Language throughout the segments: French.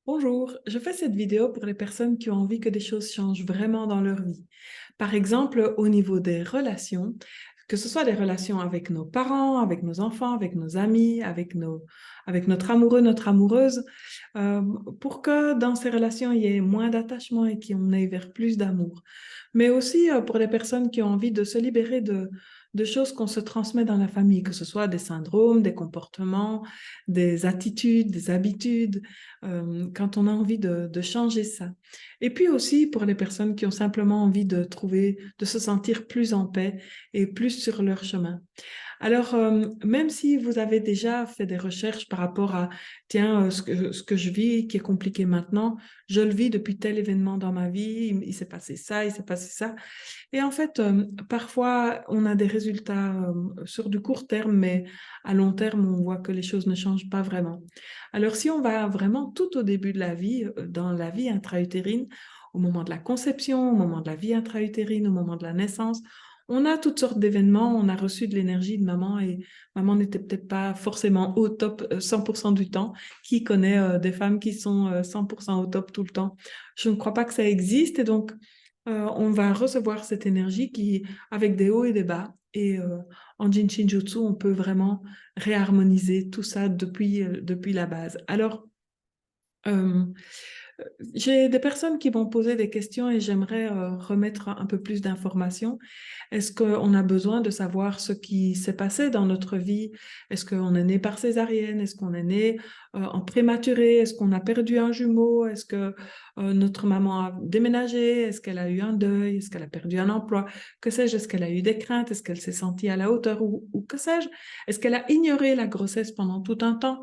Bonjour, je fais cette vidéo pour les personnes qui ont envie que des choses changent vraiment dans leur vie. Par exemple, au niveau des relations, que ce soit des relations avec nos parents, avec nos enfants, avec nos amis, avec notre amoureux, notre amoureuse, euh, pour que dans ces relations, il y ait moins d'attachement et qu'on aille vers plus d'amour. Mais aussi pour les personnes qui ont envie de se libérer de choses qu'on se transmet dans la famille, que ce soit des syndromes, des comportements, des attitudes, des habitudes quand on a envie de changer ça. Et puis aussi pour les personnes qui ont simplement envie de trouver, de se sentir plus en paix et plus sur leur chemin. Alors, même si vous avez déjà fait des recherches par rapport à, tiens, ce que je vis qui est compliqué maintenant, je le vis depuis tel événement dans ma vie, il s'est passé ça, il s'est passé ça. Et en fait, parfois, on a des résultats sur du court terme, mais à long terme, on voit que les choses ne changent pas vraiment. Alors, si on va vraiment tout au début de la vie, dans la vie intra-utérine, au moment de la conception, au moment de la vie intra-utérine, au moment de la naissance, on a toutes sortes d'événements, on a reçu de l'énergie de maman et maman n'était peut-être pas forcément au top 100% du temps. Qui connaît des femmes qui sont 100% au top tout le temps? Je ne crois pas que ça existe et donc on va recevoir cette énergie qui, avec des hauts et des bas. Et en Jin Shin Jutsu, on peut vraiment réharmoniser tout ça depuis la base. Alors, euh, j'ai des personnes qui vont poser des questions et j'aimerais remettre un peu plus d'informations. Est-ce qu'on a besoin de savoir ce qui s'est passé dans notre vie? Est-ce qu'on est né par césarienne? Est-ce qu'on est né en prématuré? Est-ce qu'on a perdu un jumeau? Est-ce que notre maman a déménagé? Est-ce qu'elle a eu un deuil? Est-ce qu'elle a perdu un emploi? Que sais-je? Est-ce qu'elle a eu des craintes? Est-ce qu'elle s'est sentie à la hauteur ou que sais-je? Est-ce qu'elle a ignoré la grossesse pendant tout un temps?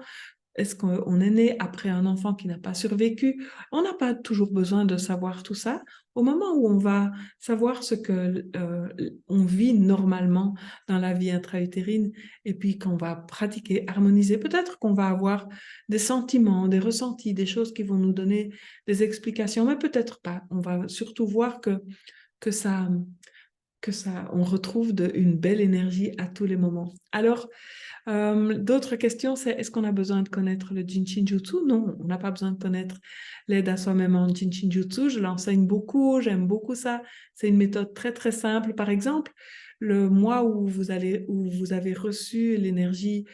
Est-ce qu'on est né après un enfant qui n'a pas survécu? On n'a pas toujours besoin de savoir tout ça. Au moment où on va savoir ce que on vit normalement dans la vie intra-utérine et puis qu'on va pratiquer, harmoniser, peut-être qu'on va avoir des sentiments, des ressentis, des choses qui vont nous donner des explications, mais peut-être pas. On va surtout voir que ça, on retrouve une belle énergie à tous les moments. Alors, d'autres questions, c'est est-ce qu'on a besoin de connaître le Jin Shin Jutsu? Non, on n'a pas besoin de connaître l'aide à soi-même en Jin Shin Jutsu. Je l'enseigne beaucoup, j'aime beaucoup ça. C'est une méthode très très simple. Par exemple, le mois où vous avez reçu l'énergie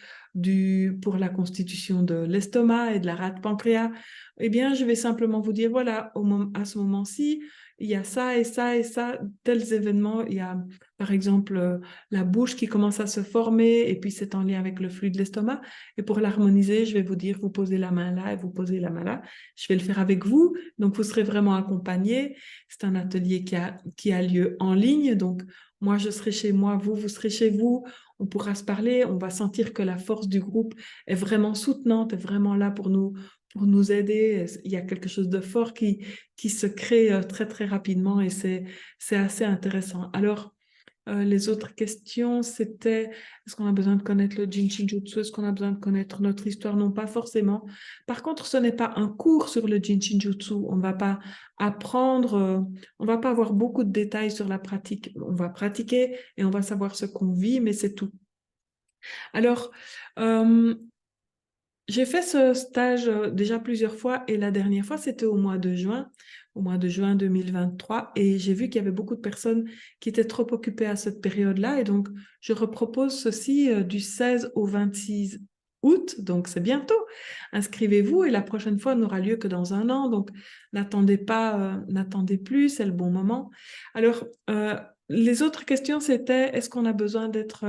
pour la constitution de l'estomac et de la rate pancréas, eh bien, je vais simplement vous dire, voilà, à ce moment-ci, il y a ça et ça et ça, tels événements. Il y a, par exemple, la bouche qui commence à se former et puis c'est en lien avec le flux de l'estomac. Et pour l'harmoniser, je vais vous dire, vous posez la main là et vous posez la main là. Je vais le faire avec vous. Donc, vous serez vraiment accompagné. C'est un atelier qui a lieu en ligne. Donc, moi, je serai chez moi, vous serez chez vous. On pourra se parler. On va sentir que la force du groupe est vraiment soutenante, est vraiment là pour nous aider. Il y a quelque chose de fort qui se crée très, très rapidement et c'est assez intéressant. Alors, les autres questions, c'était est-ce qu'on a besoin de connaître le Jin Shinjutsu? Est-ce qu'on a besoin de connaître notre histoire? Non, pas forcément. Par contre, ce n'est pas un cours sur le Jin Shinjutsu. On ne va pas apprendre, on va pas avoir beaucoup de détails sur la pratique. On va pratiquer et on va savoir ce qu'on vit, mais c'est tout. Alors, euh, j'ai fait ce stage déjà plusieurs fois et la dernière fois, c'était au mois de juin 2023 et j'ai vu qu'il y avait beaucoup de personnes qui étaient trop occupées à cette période-là et donc je repropose ceci du 16 au 26 août, donc c'est bientôt. Inscrivez-vous et la prochaine fois n'aura lieu que dans un an, donc n'attendez pas, n'attendez plus, c'est le bon moment. Alors, les autres questions, c'était est-ce qu'on a besoin d'être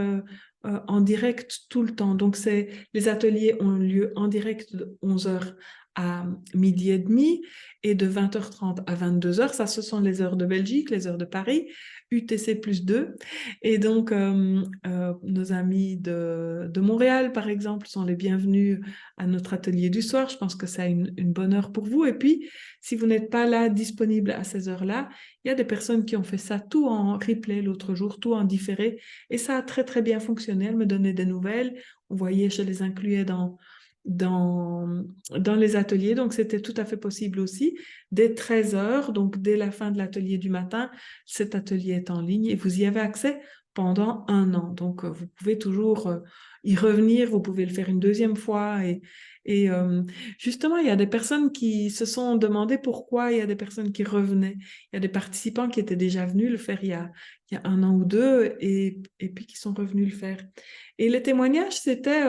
en direct tout le temps? Donc, les ateliers ont lieu en direct de 11 heures à midi et demi et de 20h30 à 22 heures. Ça, ce sont les heures de Belgique, les heures de Paris, UTC plus 2. Et donc, nos amis de Montréal, par exemple, sont les bienvenus à notre atelier du soir. Je pense que c'est une bonne heure pour vous. Et puis, si vous n'êtes pas là, disponible à ces heures-là, il y a des personnes qui ont fait ça tout en replay l'autre jour, tout en différé. Et ça a très, très bien fonctionné. Elles me donnaient des nouvelles. On voyait, je les incluais dans, dans les ateliers. Donc, c'était tout à fait possible aussi. Dès 13 heures, donc dès la fin de l'atelier du matin, cet atelier est en ligne et vous y avez accès pendant un an. Donc, vous pouvez toujours y revenir. Vous pouvez le faire une deuxième fois Et justement, il y a des personnes qui se sont demandé pourquoi, il y a des personnes qui revenaient. Il y a des participants qui étaient déjà venus le faire il y a un an ou deux et puis qui sont revenus le faire. Et les témoignages, c'était,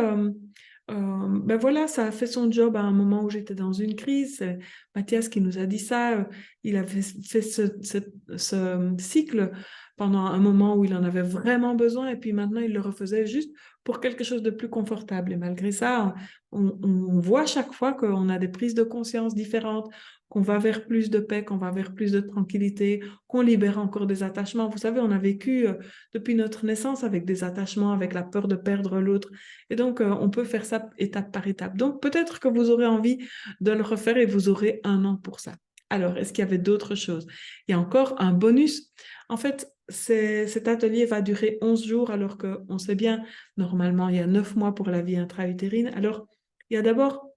ben voilà, ça a fait son job à un moment où j'étais dans une crise. C'est Mathias qui nous a dit ça. Il avait fait ce cycle pendant un moment où il en avait vraiment besoin et puis maintenant il le refaisait juste pour quelque chose de plus confortable. Et malgré ça, on voit chaque fois qu'on a des prises de conscience différentes, qu'on va vers plus de paix, qu'on va vers plus de tranquillité, qu'on libère encore des attachements. Vous savez, on a vécu depuis notre naissance avec des attachements, avec la peur de perdre l'autre. Et donc, on peut faire ça étape par étape. Donc, peut-être que vous aurez envie de le refaire et vous aurez un an pour ça. Alors, est-ce qu'il y avait d'autres choses? Il y a encore un bonus. En fait, cet atelier va durer 11 jours alors qu'on sait bien, normalement, il y a 9 mois pour la vie intra-utérine. Alors, il y a d'abord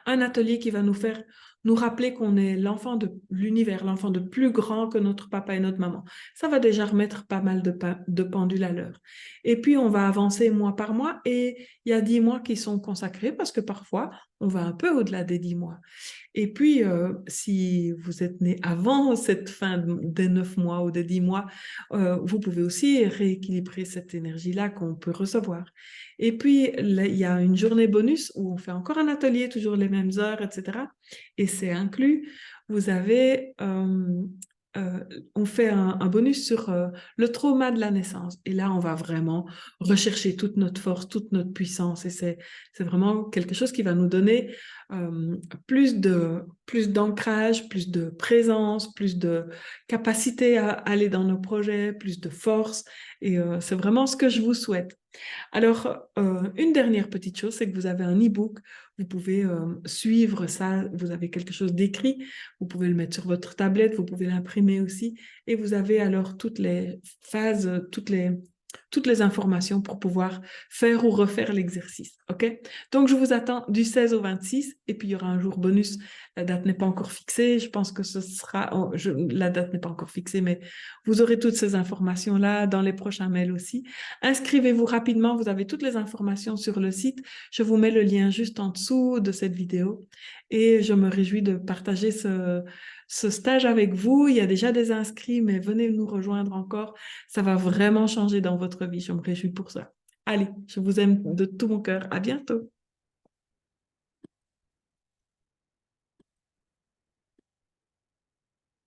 un atelier qui va nous faire nous rappeler qu'on est l'enfant de l'univers, l'enfant de plus grand que notre papa et notre maman. Ça va déjà remettre pas mal de pendules à l'heure. Et puis, on va avancer mois par mois et il y a 10 mois qui sont consacrés parce que parfois, on va un peu au-delà des 10 mois. Et puis, si vous êtes né avant cette fin des 9 mois ou des 10 mois, vous pouvez aussi rééquilibrer cette énergie-là qu'on peut recevoir. Et puis, là, il y a une journée bonus où on fait encore un atelier, toujours les mêmes heures, etc. Et c'est inclus. Vous avez, euh, on fait un bonus sur le trauma de la naissance. Et là, on va vraiment rechercher toute notre force, toute notre puissance. Et c'est vraiment quelque chose qui va nous donner euh, plus d'ancrage, plus de présence, plus de capacité à aller dans nos projets, plus de force. Et c'est vraiment ce que je vous souhaite. Alors, une dernière petite chose, c'est que vous avez un e-book. Vous pouvez suivre ça. Vous avez quelque chose d'écrit. Vous pouvez le mettre sur votre tablette. Vous pouvez l'imprimer aussi. Et vous avez alors toutes les phases, toutes les informations pour pouvoir faire ou refaire l'exercice. OK? Donc, je vous attends du 16 au 26 et puis il y aura un jour bonus. La date n'est pas encore fixée. Je pense que ce sera... la date n'est pas encore fixée, mais vous aurez toutes ces informations-là dans les prochains mails aussi. Inscrivez-vous rapidement. Vous avez toutes les informations sur le site. Je vous mets le lien juste en dessous de cette vidéo et je me réjouis de partager ce stage avec vous. Il y a déjà des inscrits, mais venez nous rejoindre encore. Ça va vraiment changer dans votre vie. Je me réjouis pour ça. Allez, je vous aime de tout mon cœur. À bientôt.